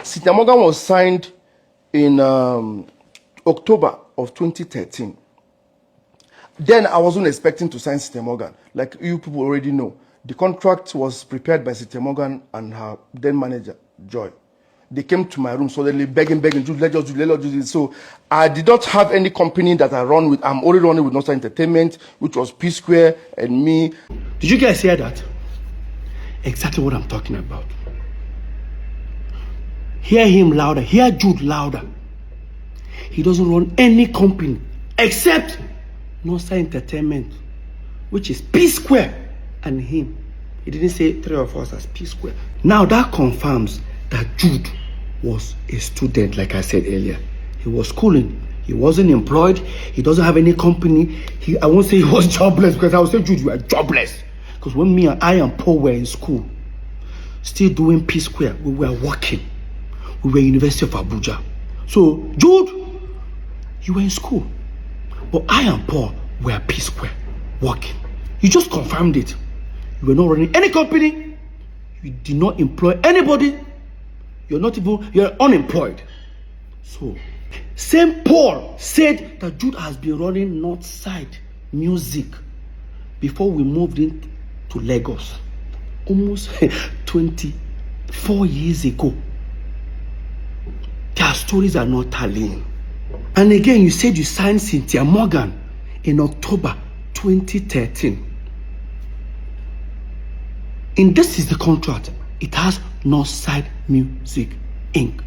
Cynthia Morgan was signed in October of 2013. Then I wasn't expecting to sign Cynthia Morgan. Like you people already know, the contract was prepared by Cynthia Morgan and her then manager, Joy. They came to my room suddenly begging, Jude, let's just do this. So I did not have any company that I run with. I'm only running with Northside Entertainment, which was Psquare and me. Did you guys hear that? Exactly what I'm talking about. Hear him louder. Hear Jude louder. He doesn't run any company except Northside Entertainment, which is Psquare and him. He didn't say three of us as Psquare. Now that confirms that Jude was a student, like I said earlier. He was schooling. He wasn't employed. He doesn't have any company. I won't say he was jobless, because I would say, Jude, you are jobless. Because when me and I and Paul were in school, still doing Psquare, we were working. We were University of Abuja. So, Jude, you were in school. But I and Paul were Psquare, working. You just confirmed it. You were not running any company. You did not employ anybody. You're unemployed. So, St. Paul said that Jude has been running Northside Music before we moved into Lagos. Almost 24 years ago. Their stories are not tallying. And again, you said you signed Cynthia Morgan in October 2013. And this is the contract. It has Northside Music Inc.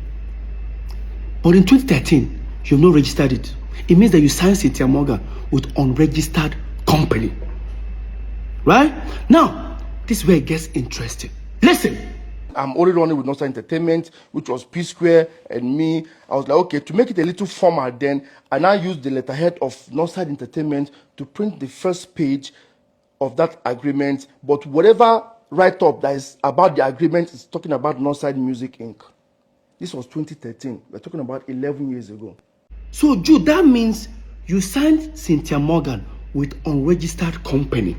But in 2013, you have not registered it. It means that you signed Cynthia Morgan with unregistered company. Right? Now, this is where it gets interesting. Listen. I'm only running with Northside Entertainment, which was Psquare and me. I was like, okay, to make it a little formal then, I now used the letterhead of Northside Entertainment to print the first page of that agreement. But whatever write-up that is about the agreement is talking about Northside Music Inc. This was 2013. We're talking about 11 years ago. So, Jude, that means you signed Cynthia Morgan with unregistered company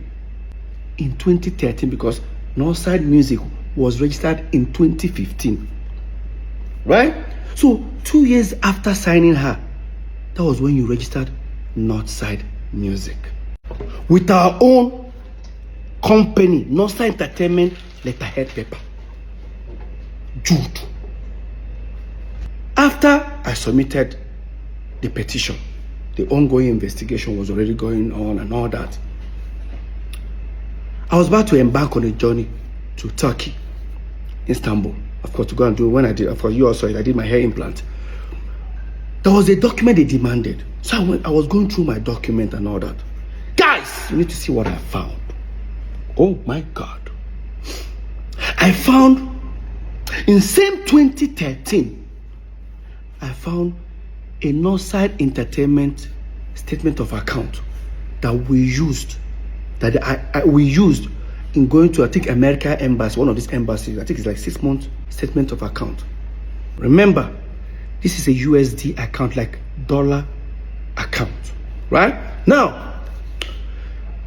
in 2013 because Northside Music was registered in 2015. Right? So, 2 years after signing her, that was when you registered Northside Music. With our own company, Northside Entertainment letterhead paper. Jude. After I submitted the petition, the ongoing investigation was already going on and all that. I was about to embark on a journey to Turkey, Istanbul, of course, to go and do, when I did, of course, you also, I did my hair implant. There was a document they demanded. So I was going through my document and all that. Guys, you need to see what I found. Oh my God. I found, in same 2013, I found a Northside Entertainment statement of account that we used, we used in going to, I think, America Embassy, one of these embassies. I think it's like 6 months statement of account. Remember, this is a USD account, like dollar account, right? Now,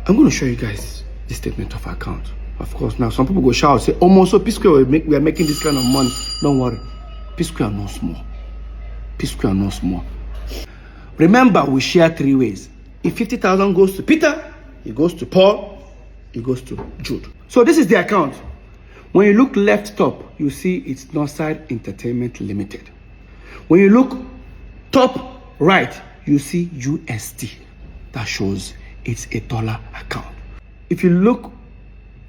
I'm going to show you guys this statement of account. Of course, now some people go shout, say, oh, so Psquare, we are making this kind of money. Don't worry, Psquare no small. Psquare no small. Remember, we share 3 ways. If 50,000 goes to Peter, it goes to Paul, it goes to Jude. So this is the account. When you look left top, you see it's Northside Entertainment Limited. When you look top right, you see USD. That shows it's a dollar account. If you look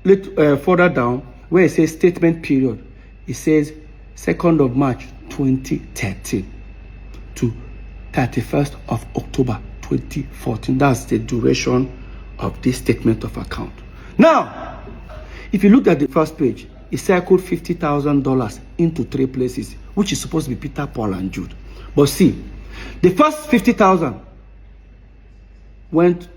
further down, where it says statement period, it says 2nd of March 2013 to 31st of October 2014. That's the duration of this statement of account. Now, if you look at the first page, it circled $50,000 into 3 places, which is supposed to be Peter, Paul, and Jude. But see, the first 50,000 went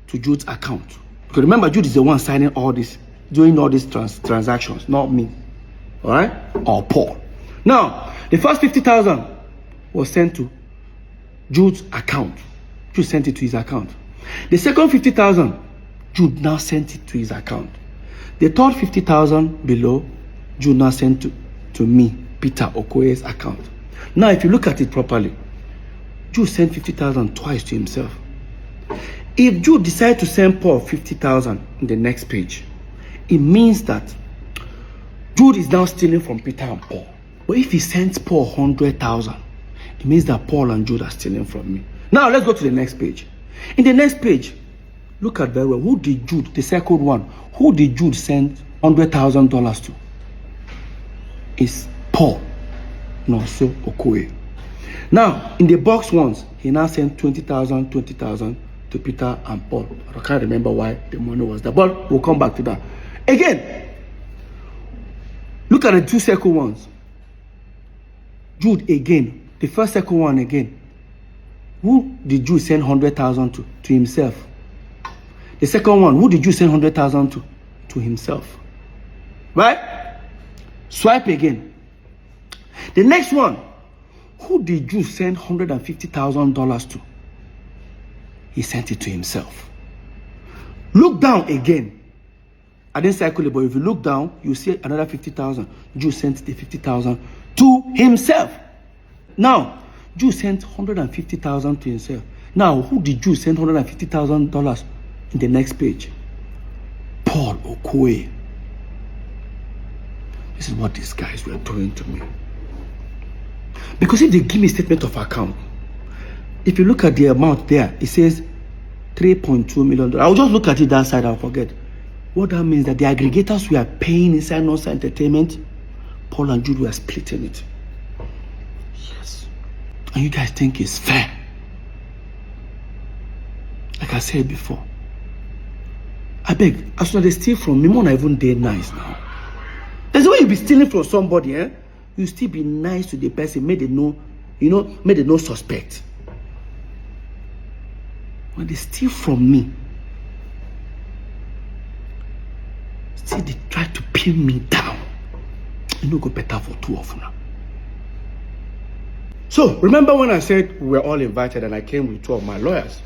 to Jude's account. Because remember, Jude is the one signing all this, doing all these transactions, not me. All right? Or Paul. Now, the first 50,000 was sent to Jude's account. Jude sent it to his account. The second 50,000, Jude now sent it to his account. The third 50,000 below, Jude now sent to me. Peter Okoye's account. Now, if you look at it properly, Jude sent 50,000 twice to himself. If Jude decides to send Paul 50,000 in the next page, it means that Jude is now stealing from Peter and Paul. But if he sends Paul 100,000, it means that Paul and Jude are stealing from me. Now, let's go to the next page. In the next page, look at very well. Who did Jude, the second one, who did Jude send $100,000 to? It's Paul, and also Okoye. Now, in the box ones, he now sent 20,000 to Peter and Paul. I can't remember why the money was there, but we'll come back to that. Again, look at the two second ones. Jude again, the first second one again. Who did Jude send 100,000 to? To himself. The second one, who did Jude send 100,000 to? To himself. Right? Swipe again. The next one, who did Jude send $150,000 to? He sent it to himself. Look down again. I didn't cycle it, but if you look down, you see another 50,000. Jude sent the 50,000 to himself. Now, Jude sent 150,000 to himself. Now, who did Jude send $150,000 in the next page? Paul Okoye. This is what these guys were doing to me. Because if they give me a statement of account, if you look at the amount there, it says $3.2 million. I'll just look at it that side, I'll forget. What that means that the aggregators we are paying inside Nonsa Entertainment, Paul and Jude were splitting it. Yes. And you guys think it's fair. Like I said before. I beg, as soon as they steal from me, more not even day nice now. There's a way you be stealing from somebody, eh? You still be nice to the person, make they know, make they no suspect. When they steal from me, still they try to pin me down. It no go better for two of them. So, remember when I said we were all invited and I came with two of my lawyers?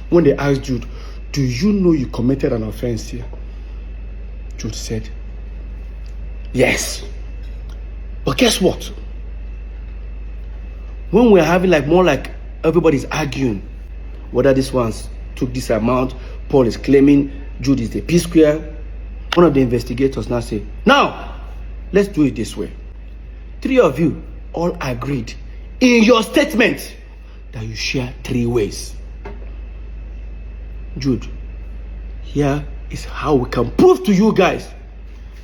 When they asked Jude, do you know you committed an offense here? Jude said, yes. But guess what? When we're having more like everybody's arguing whether this one's took this amount, Paul is claiming Jude is the Psquare. One of the investigators now say, now, let's do it this way. Three of you all agreed in your statement that you share 3 ways. Jude, here is how we can prove to you guys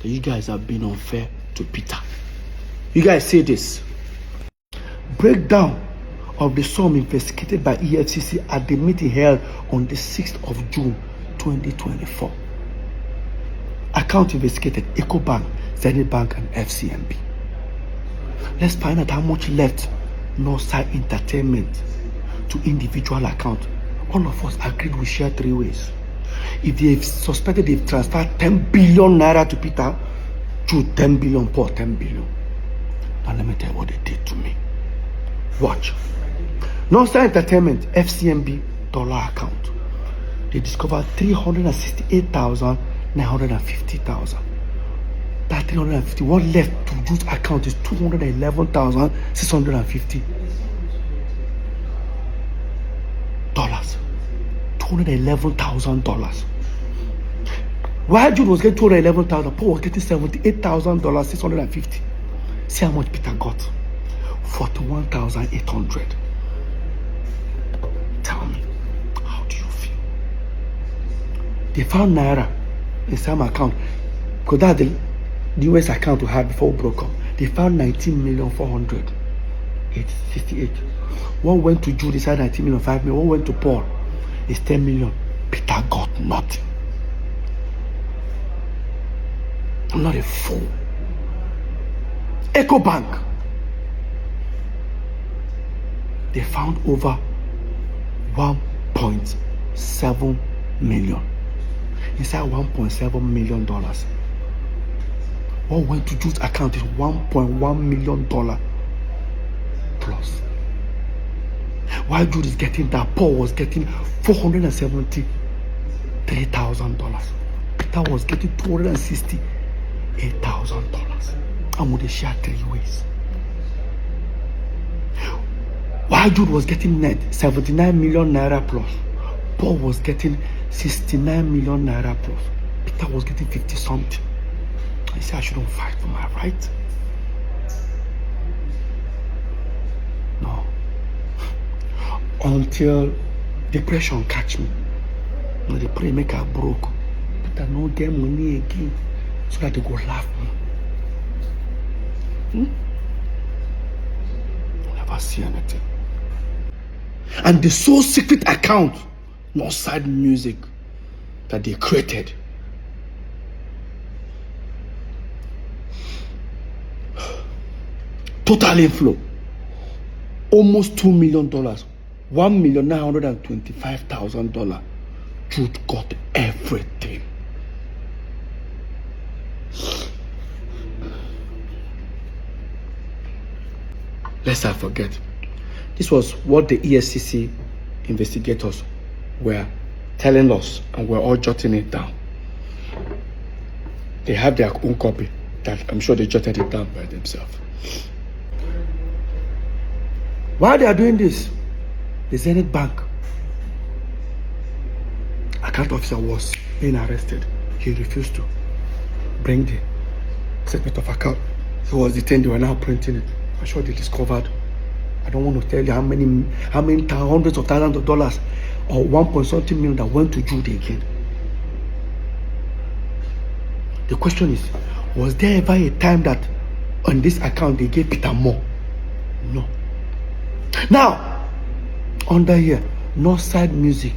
that you guys have been unfair to Peter. You guys say this. Breakdown of the sum investigated by EFCC at the meeting held on the 6th of June 2024. Account investigated EcoBank, Zenith Bank, and FCMB. Let's find out how much left Nonsa Entertainment to individual account. All of us agreed we share 3 ways. If they've suspected they've transferred 10 billion naira to Peter, Jude 10 billion, Paul 10 billion. Now let me tell you what they did to me. Watch. Nonsa Entertainment FCMB dollar account. They discovered 368,950,000. That 350. What left to Jude's account is 211,650 dollars. $211,000. While Jude was getting 211,000, Paul was getting $78,650. See how much Peter got? 41,800. Tell me, how do you feel? They found naira in some account, because that's the US account we had before we broke up. They found 19,400,858. One went to Jude, inside 19 million, 5 million. One went to Paul, it's 10 million. Peter got nothing. I'm not a fool. EcoBank, they found over 1.7 million. Inside $1.7 million. What went to Jude's account is $1.1 million plus. While Jude is getting that, Paul was getting $473,000. Peter was getting $268,000. And would they share 3 ways? While Jude was getting net 79 million naira plus, Paul was getting 69 million naira plus. Peter was getting 50 something. I said I shouldn't fight for my right. No. Until depression catch me. Now they pray make I broke. Peter no get money again. So that they go laugh me. Never see anything. And the sole secret account, Northside Music, that they created, total inflow almost $2 million, $1,925,000. Jude got everything. Lest I forget, this was what the EFCC investigators were telling us, and we're all jotting it down. They have their own copy that I'm sure they jotted it down by themselves. While they are doing this, the Zenith Bank account officer was being arrested. He refused to bring the statement of account. He was detained. They were now printing it. I'm sure they discovered, I don't want to tell you how many hundreds of thousands of dollars or 1.something million that went to Jude again. The question is, was there ever a time that on this account they gave Peter more? No. Now, under here, Northside Music.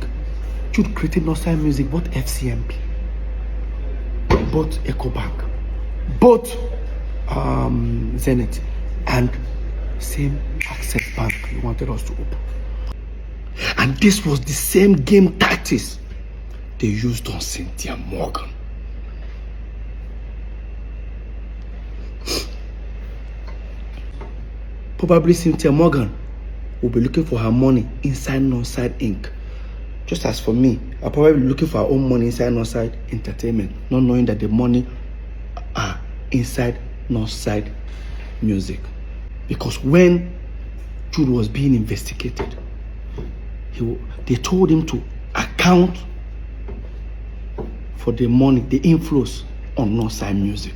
Jude created Northside Music, both FCMP, both EcoBank, both Zenith, and same Access Bank he wanted us to open. And this was the same game tactics they used on Cynthia Morgan. Probably Cynthia Morgan will be looking for her money inside Northside Inc. Just as for me, I'll probably be looking for her own money inside Northside Entertainment, not knowing that the money are inside Northside Music. Because when Jude was being investigated, they told him to account for the money, the inflows on Northside Music.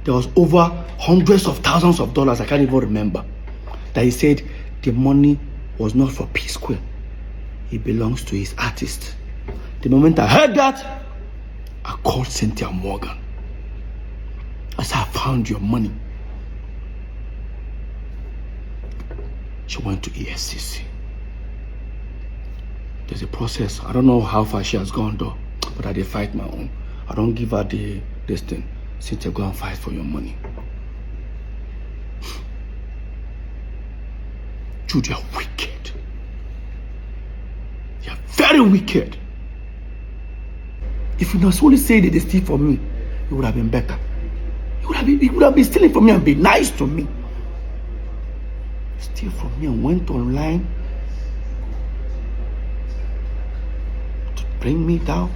There was over hundreds of thousands of dollars, I can't even remember, that he said the money was not for Psquare. It belongs to his artist. The moment I heard that, I called Cynthia Morgan. I said, I found your money. She went to EFCC. There's a process. I don't know how far she has gone though, but I did fight my own. I don't give her this thing. Cynthia, go and fight for your money. Jude, you're wicked. You're very wicked. If you not only say that they steal from me, it would have been better. He would have been stealing from me and be nice to me. Steal from me and went online to bring me down.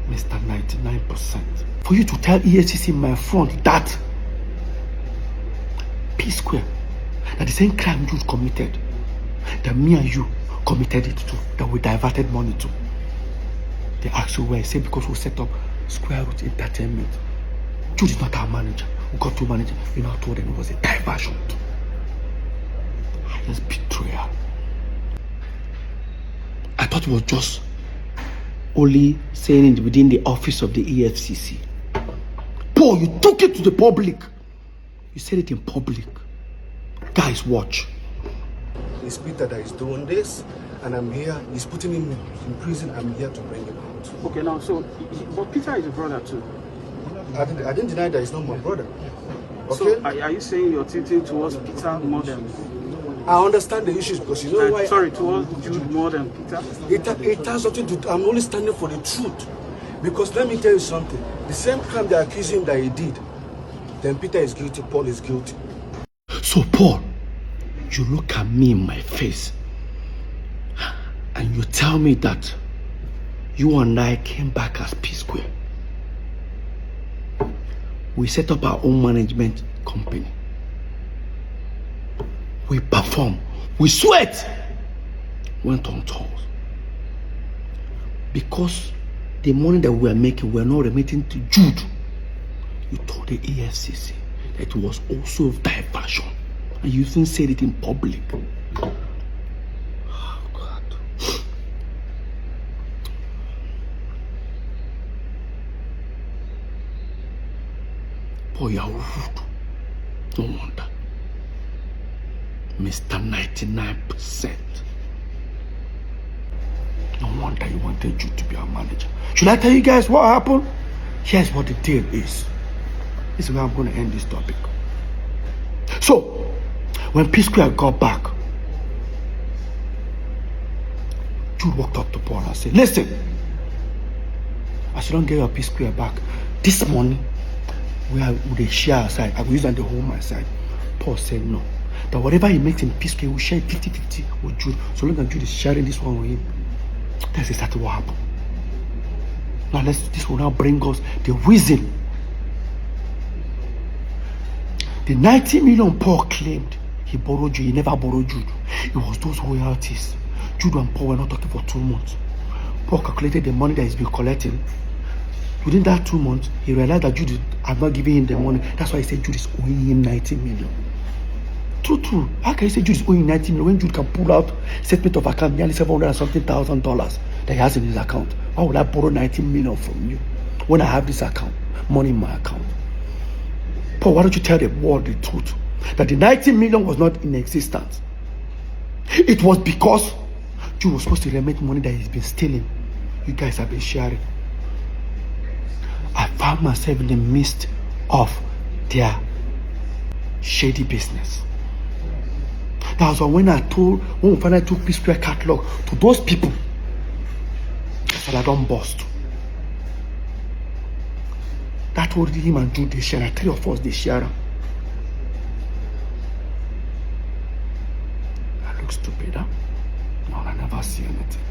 Mr. 99%. For you to tell EFCC in my front that Psquare, that the same crime Jude committed, that me and you committed it to, that we diverted money to. They asked you where. I said because we set up Square Root Entertainment. Jude is not our manager. We got two managers. We now told them it was a diversion. Highest betrayal. I thought it was just only saying it within the office of the EFCC. Paul, you took it to the public. You said it in public. Guys, watch. It's Peter that is doing this, and I'm here. He's putting him in prison. I'm here to bring him out. Okay, now, so, but Peter is a brother too. I didn't deny that he's not my brother. Okay? So, are you saying you're tilting towards Peter more than... I understand the issues because you know why... Sorry, towards Jude more than Peter? It has nothing to do... I'm only standing for the truth. Because let me tell you something. The same crime they accuse him that he did, then Peter is guilty, Paul is guilty. So, Paul, you look at me in my face and you tell me that you and I came back as Psquare. We set up our own management company. We perform, we sweat, went on tours. Because the money that we were making, we were not remitting to Jude. You told the EFCC that it was also diversion, and you even said it in public. Oh God. Boy, you're rude. No wonder. Mr. 99%. No wonder you wanted Jude to be our manager. Should I tell you guys what happened? Here's what the deal is. This is where I'm going to end this topic. So, when Psquare got back, Jude walked up to Paul and said, listen, as you don't get your Psquare back, this money, we will share aside. I will use it to hold my side. Paul said no. That whatever he makes in Psquare, we will share 50-50 with Jude. So long as Jude is sharing this one with him. That's exactly what happened. Now this will now bring us the reason. The 90 million Paul claimed he borrowed Jude, he never borrowed Jude. It was those royalties. Jude and Paul were not talking for 2 months. Paul calculated the money that he's been collecting. Within that 2 months, he realized that Jude had not given him the money. That's why he said Jude is owing him 90 million. True. How can you say Jude is owing 90 million when Jude can pull out statement of account nearly $700,000 that he has in his account? Why would I borrow 90 million from you when I have this account, money in my account? Paul, why don't you tell the world the truth? That the 90 million was not in existence. It was because Jude was supposed to remit money that he's been stealing. You guys have been sharing. I found myself in the midst of their shady business. That was when we finally took Psquare catalog to those people. I said, I don't bust. That told him and Jude, they share. 3 of us, they share. I look stupid, huh? No, I never see anything.